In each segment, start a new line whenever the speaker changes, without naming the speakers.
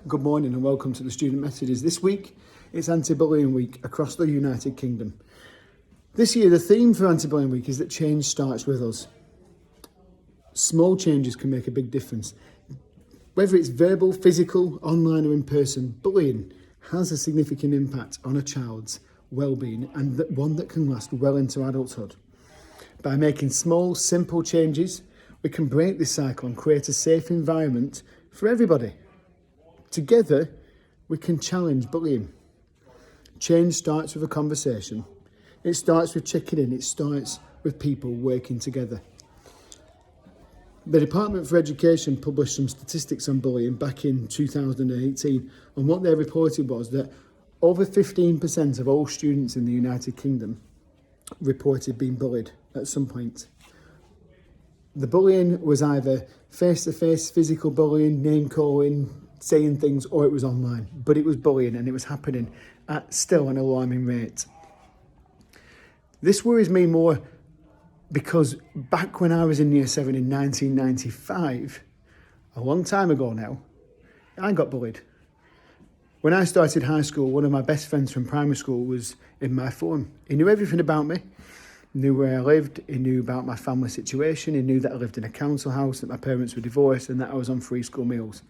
Good morning and welcome to the Student Messages. This week, it's Anti-Bullying Week across the United Kingdom. This year, the theme for Anti-Bullying Week is that change starts with us. Small changes can make a big difference. Whether it's verbal, physical, online or in person, bullying has a significant impact on a child's well-being and one that can last well into adulthood. By making small, simple changes, we can break this cycle and create a safe environment for everybody. Together, we can challenge bullying. Change starts with a conversation. It starts with checking in. It starts with people working together. The Department for Education published some statistics on bullying back in 2018, and what they reported was that over 15% of all students in the United Kingdom reported being bullied at some point. The bullying was either face-to-face physical bullying, name-calling, saying things, or it was online, but it was bullying and it was happening at still an alarming rate. This worries me more because back when I was in Year 7 in 1995, a long time ago now, I got bullied. When I started high school, one of my best friends from primary school was in my form. He knew everything about me, knew where I lived, he knew about my family situation, he knew that I lived in a council house, that my parents were divorced and that I was on free school meals.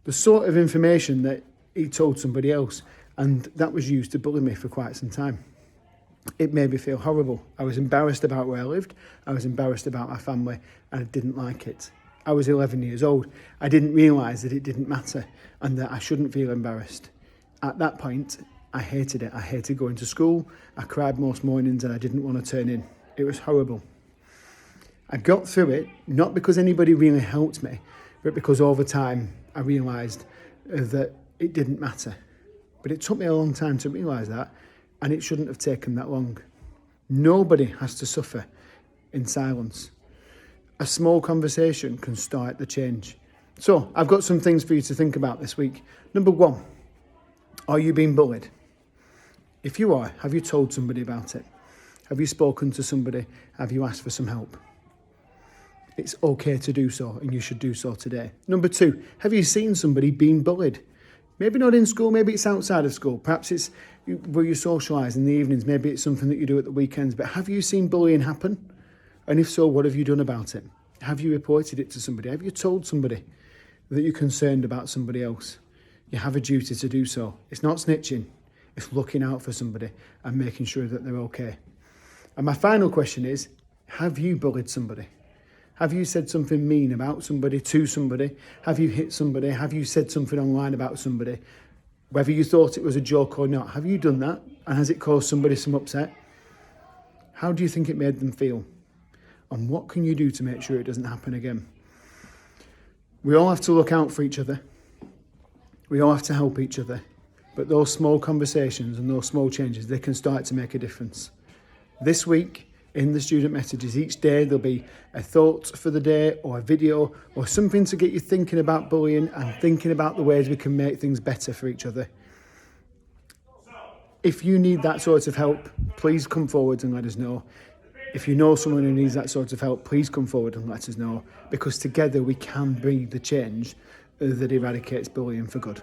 The sort of information that he told somebody else, and that was used to bully me for quite some time. It made me feel horrible. I was embarrassed about where I lived, I was embarrassed about my family, and I didn't like it. I was 11 years old. I didn't realise that it didn't matter and that I shouldn't feel embarrassed. At that point, I hated it. I hated going to school. I cried most mornings and I didn't want to turn in. It was horrible. I got through it, not because anybody really helped me, but because over time I realised that it didn't matter. But it took me a long time to realise that, and it shouldn't have taken that long. Nobody has to suffer in silence. A small conversation can start the change. So I've got some things for you to think about this week. Number one, are you being bullied? If you are, have you told somebody about it? Have you spoken to somebody? Have you asked for some help? It's okay to do so, and you should do so today. Number two, have you seen somebody being bullied? Maybe not in school, maybe it's outside of school. Perhaps it's where you socialise in the evenings. Maybe it's something that you do at the weekends. But have you seen bullying happen? And if so, what have you done about it? Have you reported it to somebody? Have you told somebody that you're concerned about somebody else? You have a duty to do so. It's not snitching. It's looking out for somebody and making sure that they're okay. And my final question is, have you bullied somebody? Have you said something mean about somebody, to somebody? Have you hit somebody? Have you said something online about somebody? Whether you thought it was a joke or not, have you done that? And has it caused somebody some upset? How do you think it made them feel? And what can you do to make sure it doesn't happen again? We all have to look out for each other. We all have to help each other. But those small conversations and those small changes, they can start to make a difference. This week, in the student messages, each day there'll be a thought for the day or a video or something to get you thinking about bullying and thinking about the ways we can make things better for each other. If you need that sort of help, please come forward and let us know. If you know someone who needs that sort of help, please come forward and let us know, because together we can bring the change that eradicates bullying for good.